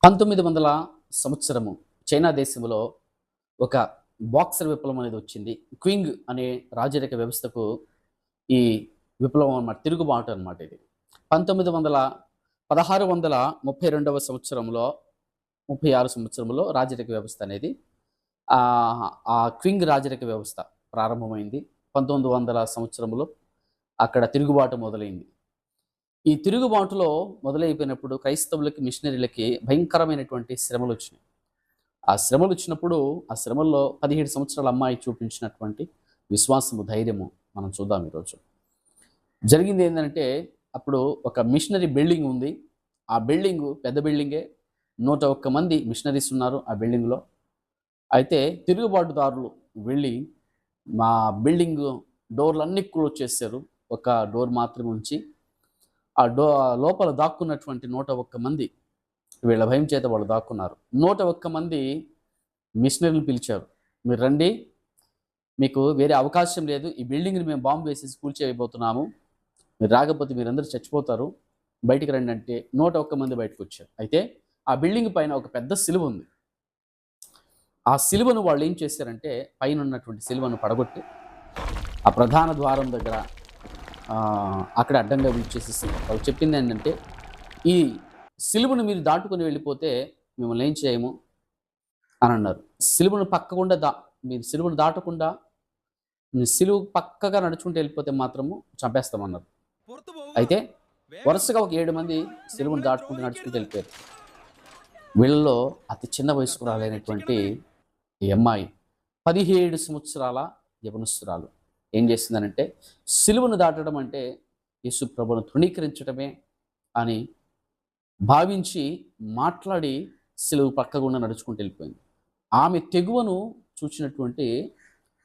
1900 సంవత్సరము చైనా దేశంలో ఒక బాక్సర్ విప్లవం అనేది వచ్చింది. క్వింగ్ అనే రాజరిక వ్యవస్థకు ఈ విప్లవం అన్నమాట. తిరుగుబాటు అన్నమాట ఇది. 1632వ సంవత్సరంలో 36 సంవత్సరంలో రాజరిక వ్యవస్థ అనేది ఆ క్వింగ్ రాజరిక వ్యవస్థ ప్రారంభమైంది. 1900 సంవత్సరంలో అక్కడ తిరుగుబాటు మొదలైంది. ఈ తిరుగుబాటులో మొదలైపోయినప్పుడు క్రైస్తవులకి, మిషనరీలకి భయంకరమైనటువంటి శ్రమలు వచ్చినాయి. ఆ శ్రమలు వచ్చినప్పుడు ఆ శ్రమల్లో 17 సంవత్సరాల అమ్మాయి చూపించినటువంటి విశ్వాసము, ధైర్యము మనం చూద్దాం ఈరోజు. జరిగింది ఏంటంటే, అప్పుడు ఒక మిషనరీ బిల్డింగ్ ఉంది. ఆ బిల్డింగు పెద్ద బిల్డింగే. 101 మంది మిషనరీస్ ఉన్నారు ఆ బిల్డింగ్లో. అయితే తిరుగుబాటుదారులు వెళ్ళి మా బిల్డింగ్ డోర్లన్నీ క్లోజ్ చేశారు. ఒక డోర్ మాత్రమే ఉంచి లోపల దాక్కున్నటువంటి 101 మంది, వీళ్ళ భయం చేత వాళ్ళు దాక్కున్నారు. 101 మంది మిషనరీలు పిలిచారు. మీరు రండి, మీకు వేరే అవకాశం లేదు. ఈ బిల్డింగ్ని మేము బాంబు వేసేసి కూల్చేయబోతున్నాము. మీరు రాకపోతే మీరందరూ చచ్చిపోతారు, బయటికి రండి అంటే 101 మంది బయటకు వచ్చారు. అయితే ఆ బిల్డింగ్ పైన ఒక పెద్ద సిలువ ఉంది. ఆ సిలువను వాళ్ళు ఏం చేశారంటే, పైన ఉన్నటువంటి సిలువను పడగొట్టి ఆ ప్రధాన ద్వారం దగ్గర అక్కడ అడ్డంగా విడిచేసేసి వాళ్ళు చెప్పింది ఏంటంటే, ఈ సిలువను మీరు దాటుకొని వెళ్ళిపోతే మిమ్మల్ని ఏం చేయము అని అన్నారు. సిలువను మీరు సిలువను దాటకుండా సిలువ పక్కగా నడుచుకుంటూ వెళ్ళిపోతే మాత్రము చంపేస్తామన్నారు. అయితే వరుసగా ఒక 7 మంది సిలువను దాటుకుంటూ నడుచుకుంటూ వెళ్ళిపోయారు. వీళ్ళలో అతి చిన్న వయస్కురాలైనటువంటి ఈ అమ్మాయి 17 సంవత్సరాల యవనస్తురాలు ఏం చేసిందనంటే, సిలువను దాటడం అంటే యేసు ప్రభువును తృణీకరించడమే అని భావించి మాట్లాడి సిలువ పక్కగుండా నడుచుకుంటూ వెళ్ళిపోయింది. ఆమె తెగువను చూసినటువంటి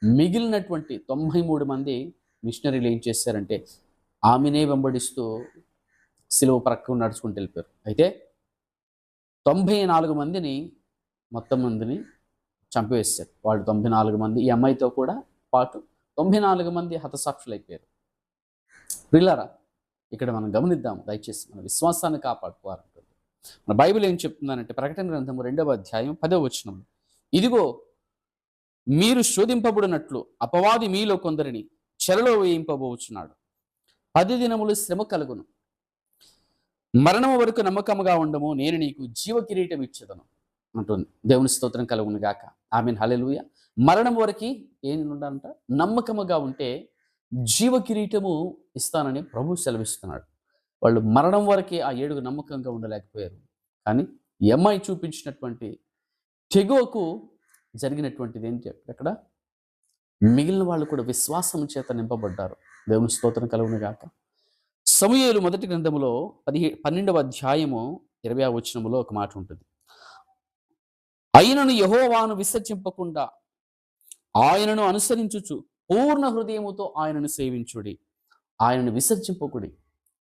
మిగిలినటువంటి 93 మంది మిషనరీలు ఏం చేశారంటే, ఆమెనే వెంబడిస్తూ సిలువ పక్కగుండా నడుచుకుంటూ వెళ్ళిపోయారు. అయితే 94 మందిని చంపివేశారు. వాళ్ళు 94 మంది, ఈ అమ్మాయితో కూడా పాటు 94 మంది హతసాక్షులైపోయారు. ప్రియులారా, ఇక్కడ మనం గమనిద్దాం దయచేసి, మన విశ్వాసాన్ని కాపాడుకోవాలంటుంది. మన బైబిల్ ఏం చెప్తుందనంటే, ప్రకటన గ్రంథము 2వ అధ్యాయం 10వ వచనం, ఇదిగో మీరు శోధింపబడినట్లు అపవాది మీలో కొందరిని చెరలో వేయింపబోచున్నాడు. 10 దినములు శ్రమ కలుగును. మరణము వరకు నమ్మకముగా ఉండము, నేను నీకు జీవ కిరీటం ఇచ్చేదను అంటుంది. దేవుని స్తోత్రం కలుగును గాక. ఆమేన్, హల్లెలూయా. మరణం వరకు ఏం ఉండాలంట? నమ్మకముగా ఉంటే జీవ కిరీటము ఇస్తానని ప్రభు సెలవిస్తున్నాడు. వాళ్ళు మరణం వరకే ఆ 7 నమ్మకంగా ఉండలేకపోయారు. కానీ ఈ అమ్మాయి చూపించినటువంటి తెగువకు జరిగినటువంటిది ఏంటి అక్కడ? మిగిలిన వాళ్ళు కూడా విశ్వాసం చేత నింపబడ్డారు. దేవుని స్తోత్రం కలుగును గాక. సమూయేలు మొదటి గ్రంథములో 12వ అధ్యాయము 20వ వచనములో ఒక మాట ఉంటుంది. అయినను యెహోవాను విసర్జింపకుండా ఆయనను అనుసరించుచు పూర్ణ హృదయముతో ఆయనను సేవించుడి, ఆయనను విసర్జింపకుడి.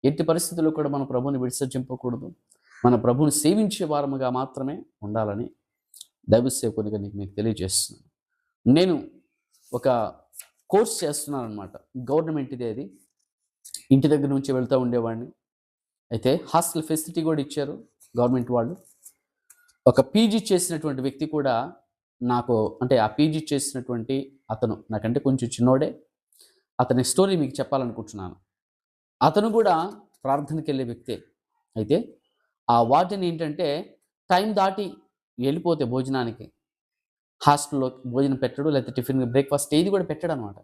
ఎట్టి పరిస్థితుల్లో కూడా మన ప్రభువుని విసర్జింపకూడదు. మన ప్రభువుని సేవించే వారముగా మాత్రమే ఉండాలని దైవ సేవకునిగా మీకు తెలియజేస్తున్నాను. నేను ఒక కోర్స్ చేస్తున్నాను అనమాట. గవర్నమెంట్ ఇదే, అది ఇంటి దగ్గర నుంచి వెళ్తూ ఉండేవాడిని. అయితే హాస్టల్ ఫెసిలిటీ కూడా ఇచ్చారు గవర్నమెంట్ వాళ్ళు. ఒక పీజీ చేసినటువంటి వ్యక్తి కూడా నాకు, అంటే ఆ పీజీ చేసినటువంటి అతను నాకంటే కొంచెం చిన్నోడే, అతని స్టోరీ మీకు చెప్పాలనుకుంటున్నాను. అతను కూడా ప్రార్థనకి వెళ్ళే వ్యక్తే. అయితే ఆ వార్డెన్ ఏంటంటే, టైం దాటి వెళ్ళిపోతే భోజనానికి హాస్టల్లో భోజనం పెట్టడు, లేకపోతే టిఫిన్, బ్రేక్ఫాస్ట్ ఏది కూడా పెట్టాడు అనమాట.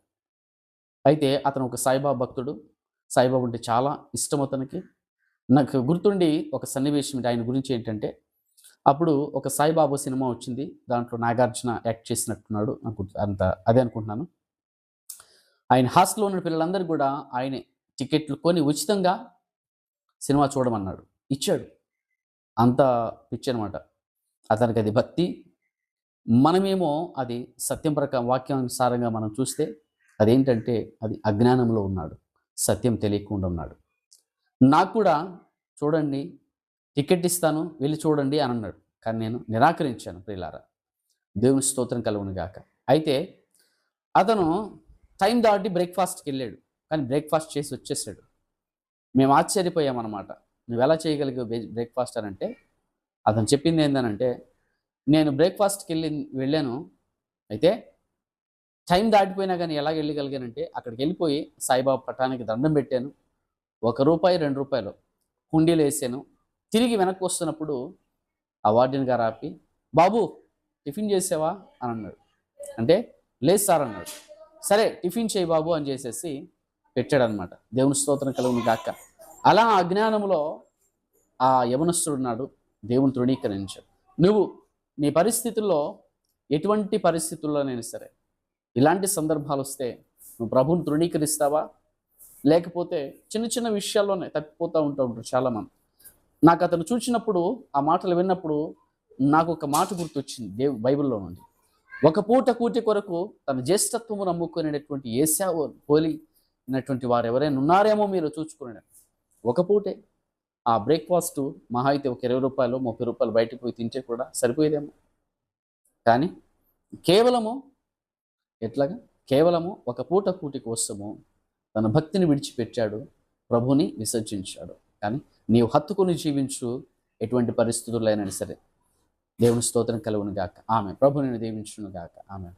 అయితే అతను ఒక సాయిబాబా భక్తుడు. సాయిబాబా అంటే చాలా ఇష్టం అతనికి. నాకు గుర్తుండి ఒక సన్నివేశం ఆయన గురించి ఏంటంటే, అప్పుడు ఒక సాయిబాబా సినిమా వచ్చింది. దాంట్లో నాగార్జున యాక్ట్ చేసినట్టున్నాడు. నాకు అదే అనుకుంటున్నాను. ఆయన హాస్టల్లో ఉన్న పిల్లలందరూ కూడా ఆయనే టికెట్లు కొని ఉచితంగా సినిమా చూడమన్నాడు. ఇచ్చాడు. అంత పిచ్చి అనమాట అతనికి. అది భక్తి. మనమేమో అది సత్యం ప్రకారం వాక్యానుసారంగా మనం చూస్తే అదేంటంటే, అది అజ్ఞానంలో ఉన్నాడు, సత్యం తెలియకుండా ఉన్నాడు. నాకు కూడా చూడండి, టికెట్ ఇస్తాను, వెళ్ళి చూడండి అని అన్నాడు. కానీ నేను నిరాకరించాను. ప్రియులారా, దేవుని స్తోత్రం కలుగును గాక. అయితే అతను టైం దాటి బ్రేక్ఫాస్ట్కి వెళ్ళాడు. కానీ బ్రేక్ఫాస్ట్ చేసి వచ్చేసాడు. మేము ఆశ్చర్యపోయామన్నమాట. నువ్వు ఎలా చేయగలిగావు బ్రేక్ఫాస్ట్ అని అంటే, అతను చెప్పింది ఏంటనంటే, నేను బ్రేక్‌ఫాస్ట్‌కి వెళ్ళాను. అయితే టైం దాటిపోయినా గానీ ఎలాగ వెళ్ళగలిగానంటే, అక్కడికెళ్ళిపోయి సాయిబాబా పటానికి దండం పెట్టాను. రూ. 1, రూ. 2 హుండీలేసాను. తిరిగి వెనక్కొస్తున్నప్పుడు ఆ వార్డెన్ గారు ఆపి, "బాబు టిఫిన్ చేసావా?" అని అన్నాడు. అంటే, "లేదు సార్" అన్నాడు. "సరే టిఫిన్ చెయ్యి బాబు" అని చేసేసి పెట్టాడనమాట. దేవుని స్తోత్రం కలుగును గాక. అలా అజ్ఞానంలో ఆ యవనస్తుడున్నాడు. దేవుని తృణీకరించాడు. నువ్వు నీ పరిస్థితుల్లో ఎటువంటి పరిస్థితుల్లోనైనా సరే, ఇలాంటి సందర్భాలొస్తే నువ్వు ప్రభువుని తృణీకరిస్తావా? లేకపోతే చిన్న చిన్న విషయాల్లోనే తప్పిపోతా ఉంటారు చాలామంది. నాకతను చూచినప్పుడు, ఆ మాటలు విన్నప్పుడు నాకొక మాట గుర్తొచ్చింది బైబిల్‌లో నుండి. ఒక పూట కూటి కొరకు తన జ్యేష్ఠత్వము నమ్ముకునేటటువంటి ఏశావు పోలినటువంటి వారెవరైనా ఉన్నారేమో మీరు చూచుకొనండి. ఒక పూటే ఆ బ్రేక్‌ఫాస్టు మహా అయితే ఒక రూ. 20, రూ. 30 బయటకి పోయి తింటే కూడా సరిపోయేదేమో. కానీ కేవలము ఎట్లాగా? కేవలము ఒక పూట కూటి కోసము తన భక్తిని విడిచిపెట్టాడు. ప్రభువుని విసర్జించాడు. కానీ నీవు హత్తుకొని జీవించు ఎటువంటి పరిస్థితుల్లో అయినా సరే. దేవుని స్తోత్రం కలుగును గాక. ఆమేన్. ప్రభువు నిన్ను దీవించును గాక. ఆమేన్.